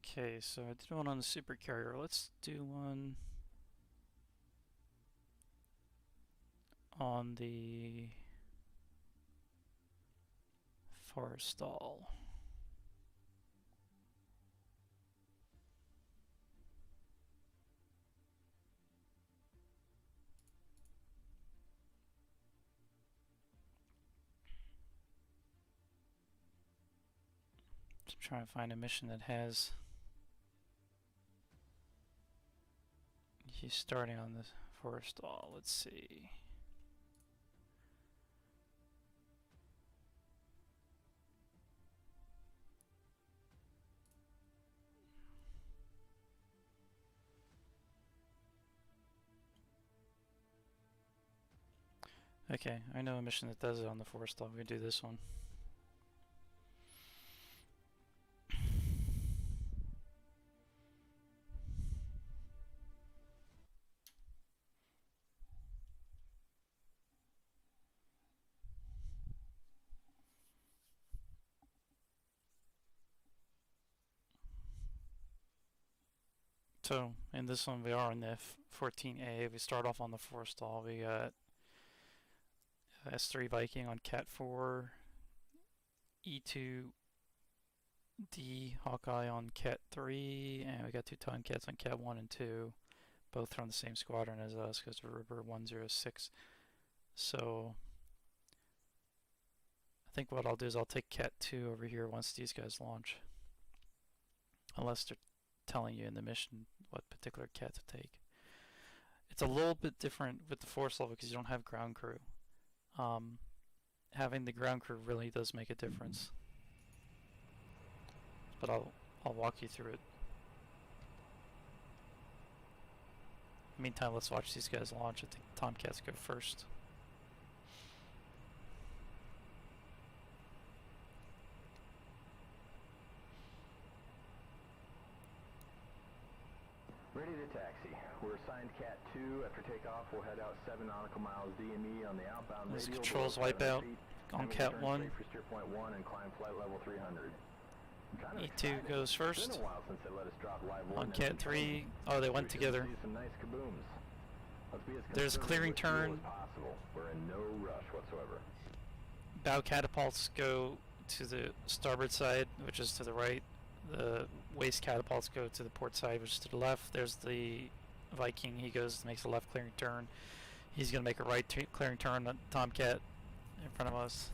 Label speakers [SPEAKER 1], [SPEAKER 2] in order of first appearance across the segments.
[SPEAKER 1] Okay, so I did one on the supercarrier. Let's do one on the Forrestal. Just trying to find a mission that has you starting on the Forrestal. Let's see. Okay, I know a mission that does it on the Forrestal. We do this one. So in this one we are in the F-14A. We start off on the Forrestal. We got S3 Viking on Cat 4, E2D Hawkeye on Cat 3, and we got two Tomcats on Cat 1 and 2, both from the same squadron as us because we're River 106. So I think what I'll do is I'll take Cat 2 over here once these guys launch. Unless they're telling you in the mission what particular cat to take. It's a little bit different with the Forrestal because you don't have ground crew. Having the ground crew really does make a difference. But I'll walk you through it. Meantime, let's watch these guys launch. I think Tomcats go first.
[SPEAKER 2] Ready to taxi. We're assigned Cat 2. After takeoff, we'll head out 7 nautical miles DME on the outbound
[SPEAKER 1] Those
[SPEAKER 2] radial.
[SPEAKER 1] controls wipe out on Cat 1.
[SPEAKER 2] For steer point 1 and climb flight level 300.
[SPEAKER 1] E2 goes first.
[SPEAKER 2] It's been a while since they let us drop live
[SPEAKER 1] on Cat 3. Oh, they went together.
[SPEAKER 2] Some nice kabooms. Let's be as
[SPEAKER 1] there's a clearing turn.
[SPEAKER 2] We're in no rush whatsoever.
[SPEAKER 1] Bow catapults go to the starboard side, which is to the right. The waist catapults go to the port side, which is to the left. There's the Viking. He makes a left clearing turn. He's going to make a right clearing turn on Tomcat in front of us.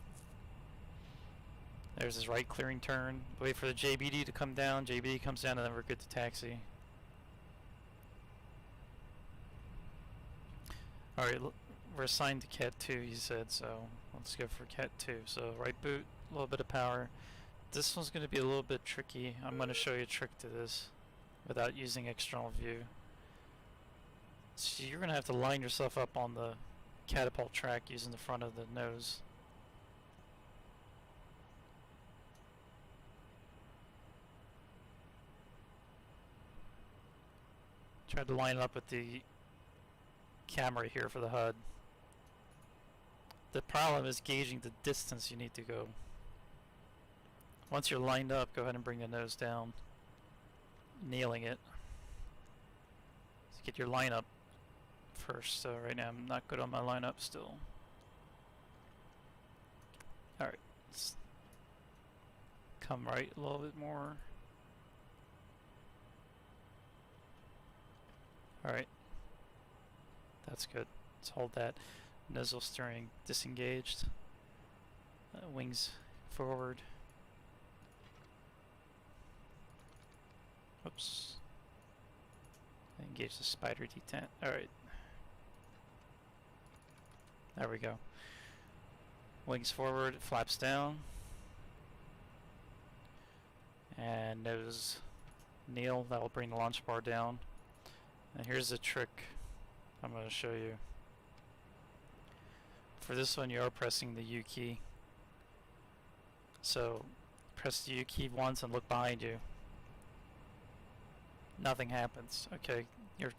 [SPEAKER 1] There's his right clearing turn. Wait for the JBD to come down. JBD comes down, and then we're good to taxi. Alright, we're assigned to Cat 2, he said, so let's go for Cat 2. So right boot, a little bit of power. This one's going to be a little bit tricky. I'm going to show you a trick to this without using external view. So you're going to have to line yourself up on the catapult track using the front of the nose. Try to line it up with the camera here for the HUD. The problem is gauging the distance you need to go. Once you're lined up, go ahead and bring the nose down, nailing it. So get your lineup first. So right now I'm not good on my lineup still. Alright, let's come right a little bit more. Alright, that's good. Let's hold that. Nozzle steering disengaged. Wings forward. Oops. Engage the spider detent. Alright. There we go. Wings forward, flaps down. And nose kneel. That will bring the launch bar down. And here's the trick I'm going to show you. For this one, you are pressing the U key. So press the U key once and look behind you. Nothing happens. Okay, you're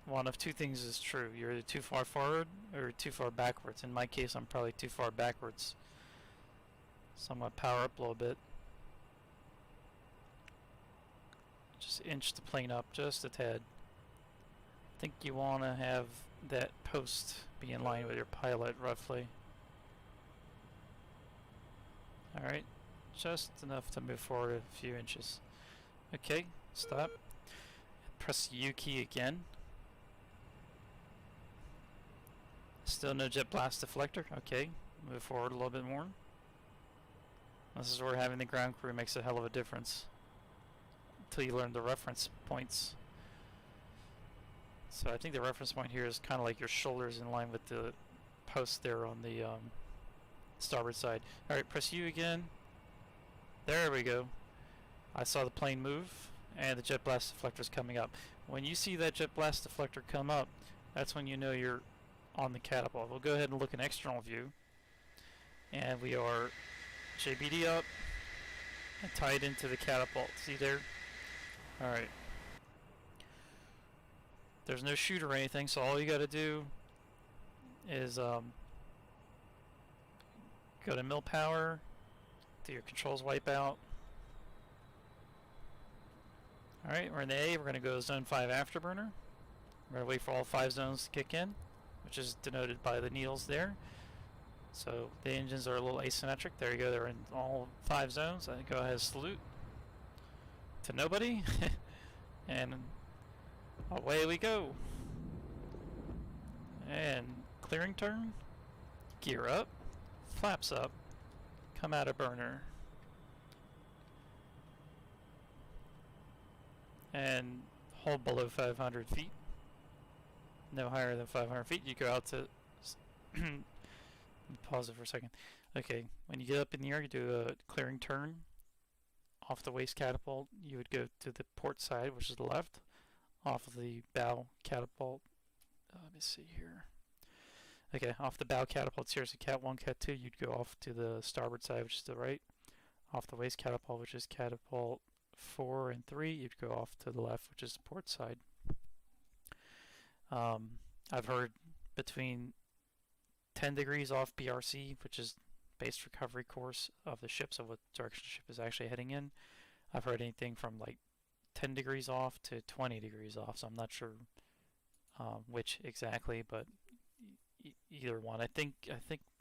[SPEAKER 1] one of two things is true. You're either too far forward or too far backwards. In my case, I'm probably too far backwards. So I'm going to power up a little bit. Just inch the plane up just a tad. I think you want to have that post be in line with your pilot roughly. Alright, just enough to move forward a few inches. Okay, stop. Press the U key again. Still no jet blast deflector. Okay, move forward a little bit more. This is where having the ground crew makes a hell of a difference. Until you learn the reference points. So I think the reference point here is kind of like your shoulders in line with the post there on the starboard side. Alright, press U again. There we go. I saw the plane move and the jet blast deflector is coming up. When you see that jet blast deflector come up, that's when you know you're on the catapult. We'll go ahead and look in external view. And we are JBD up and tied into the catapult. See there? Alright. There's no chute or anything, so all you gotta do is go to mill power, do your controls wipeout. Alright, we're in the A, we're gonna go to zone 5 afterburner. We're gonna wait for all 5 zones to kick in, which is denoted by the needles there. So the engines are a little asymmetric. There you go, they're in all 5 zones. I go ahead and salute to nobody. And away we go. And clearing turn, gear up, flaps up, come out of burner. And hold below 500 feet. No higher than 500 feet. You go out to... pause it for a second. Okay, when you get up in the air, you do a clearing turn. Off the waist catapult, you would go to the port side, which is the left. Off of the bow catapult, let me see here. Okay, off the bow catapult, seriously, Cat 1, Cat 2, you'd go off to the starboard side, which is the right. Off the waist catapult, which is catapult 4 and 3, you'd go off to the left, which is the port side. I've heard between 10 degrees off BRC, which is base recovery course of the ship, so what direction the ship is actually heading in. I've heard anything from like 10 degrees off to 20 degrees off, so I'm not sure which exactly, but either one. I think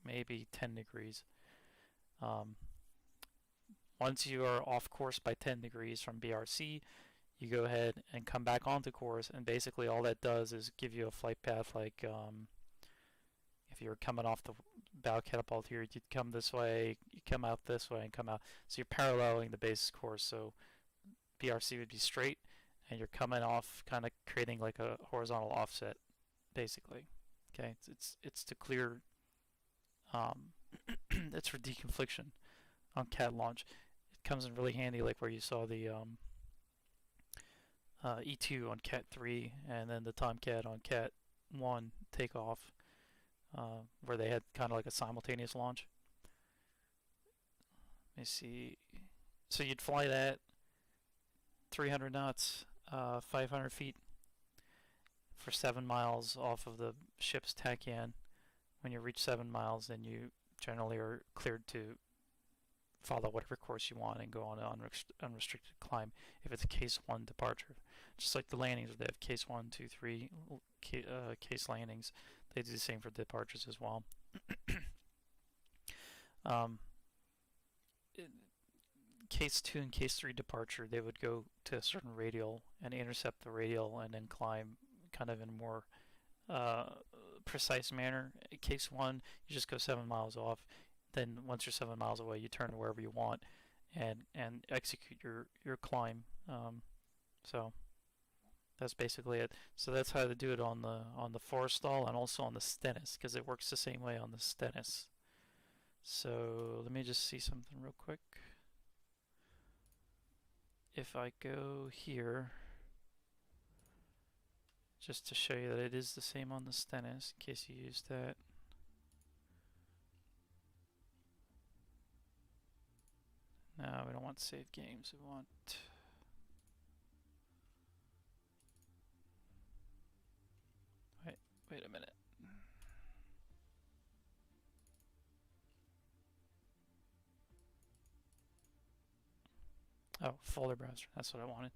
[SPEAKER 1] maybe 10 degrees. Once you are off course by 10 degrees from BRC, you go ahead and come back onto course, and basically all that does is give you a flight path like if you're coming off the bow catapult here, you'd come this way, you come out this way, and come out. So you're paralleling the basis course, so BRC would be straight, and you're coming off, kind of creating like a horizontal offset, basically. Okay, it's to clear. It's for deconfliction on Cat launch. It comes in really handy, like where you saw the E2 on Cat 3, and then the Tomcat on Cat 1 takeoff, where they had kind of like a simultaneous launch. Let me see. So you'd fly that 300 knots, 500 feet for 7 miles off of the ship's tachyon. When you reach 7 miles, then you generally are cleared to follow whatever course you want and go on an unrestricted climb if it's a case 1 departure. Just like the landings, they have case 1, 2, 3 case landings. They do the same for departures as well. Case 2 and case 3 departure, they would go to a certain radial and intercept the radial and then climb kind of in a more precise manner. Case 1, you just go 7 miles off. Then once you're 7 miles away, you turn to wherever you want and execute your climb. So that's basically it. So that's how to do it on the Forrestal and also on the Stennis, because it works the same way on the Stennis. So let me just see something real quick. If I go here, just to show you that it is the same on the Stennis, in case you used that. No, we don't want save games. We want... Wait a minute. Oh, folder browser. That's what I wanted.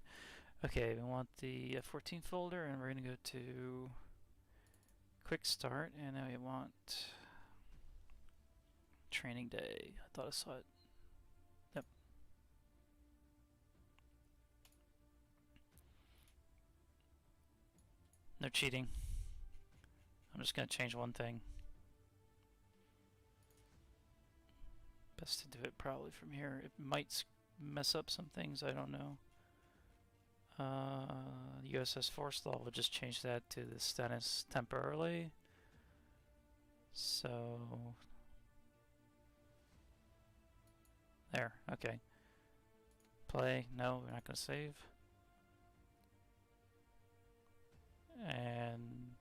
[SPEAKER 1] Okay, we want the F14 folder, and we're going to go to quick start, and now we want training day. I thought I saw it. Yep. No cheating. I'm just going to change one thing. Best to do it probably from here. It might mess up some things, I don't know. USS Forrestal, we'll just change that to the Stennis temporarily. So there, okay. Play, no, we're not going to save. And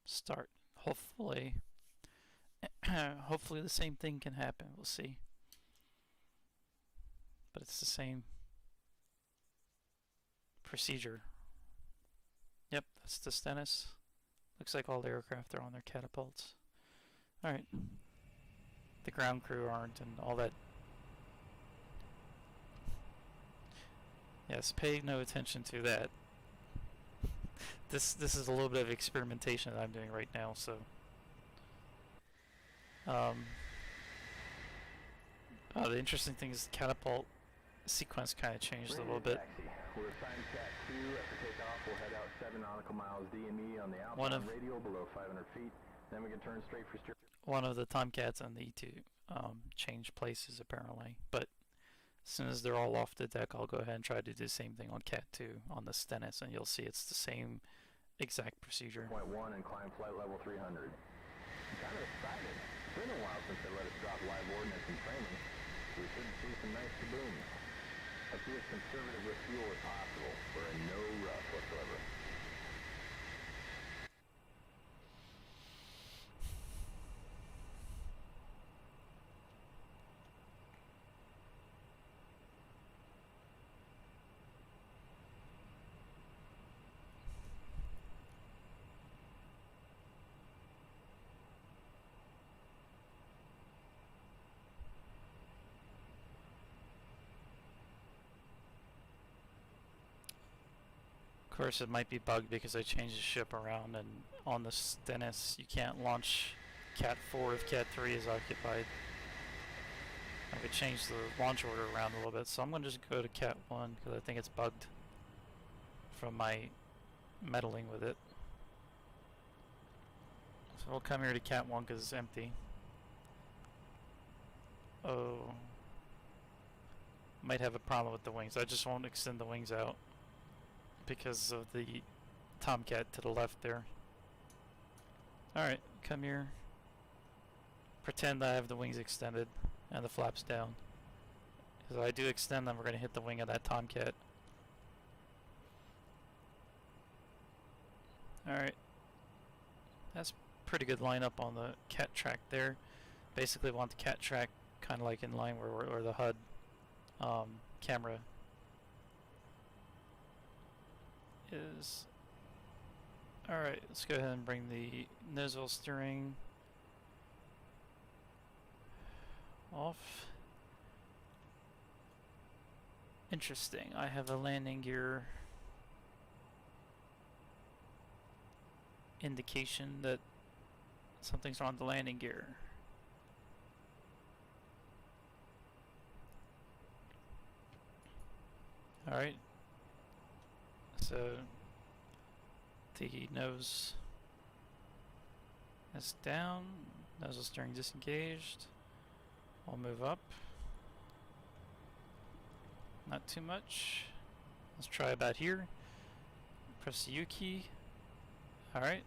[SPEAKER 1] start. Hopefully, hopefully the same thing can happen, we'll see. But it's the same procedure. Yep, that's the Stennis. Looks like all the aircraft are on their catapults. Alright. The ground crew aren't, and all that. Yes, pay no attention to that. This is a little bit of experimentation that I'm doing right now, so the interesting thing is the catapult sequence kind of changed a little bit.
[SPEAKER 2] Taxi. We're assigned Cat 2. After takeoff, we'll head out 7 nautical miles DME on the outbound radial below 500 feet. Then we can turn straight for steer.
[SPEAKER 1] One of the Tomcats on the E2 change places apparently, but as soon as they're all off the deck, I'll go ahead and try to do the same thing on Cat 2 on the Stennis, and you'll see it's the same exact procedure.
[SPEAKER 2] Point 1 and climb flight level 300. I'm kind of excited. It's been a while since they let us drop live ordnance and training. We should see some nice kabooms. Let's be as conservative with fuel as possible. We're in no rush whatsoever.
[SPEAKER 1] Of course, it might be bugged because I changed the ship around, and on the Stennis you can't launch Cat 4 if Cat 3 is occupied. I could change the launch order around a little bit, so I'm going to just go to Cat 1 because I think it's bugged from my meddling with it. So we'll come here to Cat 1 because it's empty. Oh, might have a problem with the wings. I just won't extend the wings out because of the Tomcat to the left there. Alright, come here. Pretend I have the wings extended and the flaps down. Because if I do extend them, we're going to hit the wing of that Tomcat. Alright. That's pretty good lineup on the cat track there. Basically want the cat track kind of like in line where the HUD camera is. Alright, let's go ahead and bring the nozzle steering off. Interesting, I have a landing gear indication that something's wrong with the landing gear. Alright, so the nose is down, nozzle steering disengaged. I'll move up. Not too much. Let's try about here. Press the U key. Alright.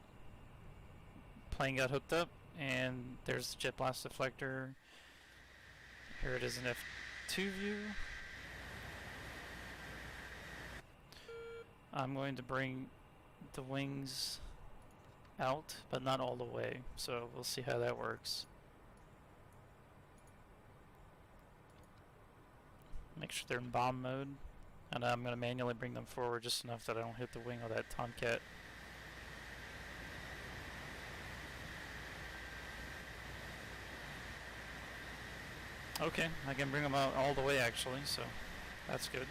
[SPEAKER 1] Plane got hooked up, and there's the jet blast deflector. Here it is in F2 view. I'm going to bring the wings out, but not all the way, so we'll see how that works. Make sure they're in bomb mode, and I'm going to manually bring them forward just enough that I don't hit the wing of that Tomcat. Okay, I can bring them out all the way actually, so that's good.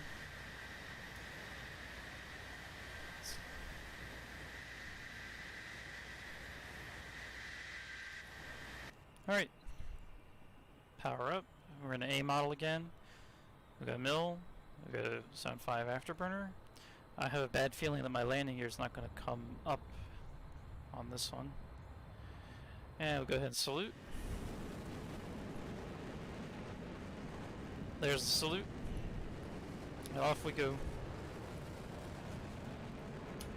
[SPEAKER 1] Alright. Power up. We're in an A model again. We got mill. We got a Zone 5 afterburner. I have a bad feeling that my landing gear is not going to come up on this one. And we'll go ahead and salute. There's the salute. And off we go.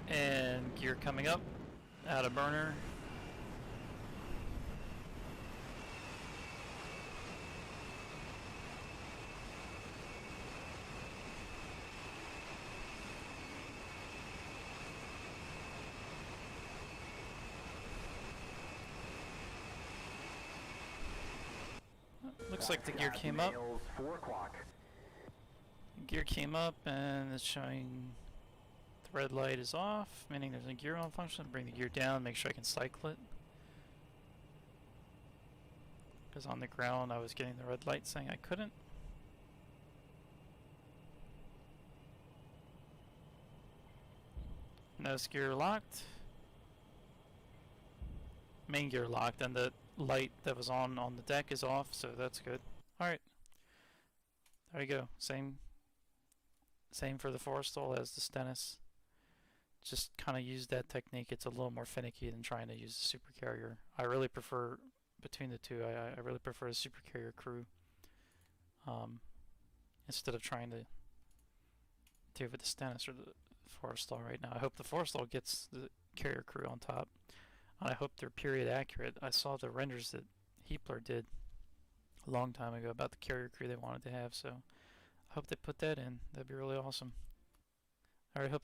[SPEAKER 1] And gear coming up. Out of burner. Looks like the gear came up.
[SPEAKER 2] 4 o'clock.
[SPEAKER 1] Gear came up and it's showing the red light is off, meaning there's a gear malfunction. Bring the gear down, make sure I can cycle it. Because on the ground I was getting the red light saying I couldn't. Nose gear locked. Main gear locked, and the light that was on the deck is off, so that's good. Alright. There you go. Same for the Forrestal as the Stennis. Just kind of use that technique. It's a little more finicky than trying to use the supercarrier. I really prefer, between the two, I really prefer the supercarrier crew. Instead of trying to do it with the Stennis or the Forrestal right now. I hope the Forrestal gets the carrier crew on top. And I hope they're period accurate. I saw the renders that Heapler did a long time ago about the carrier crew they wanted to have, so I hope they put that in. That'd be really awesome. Alright, hope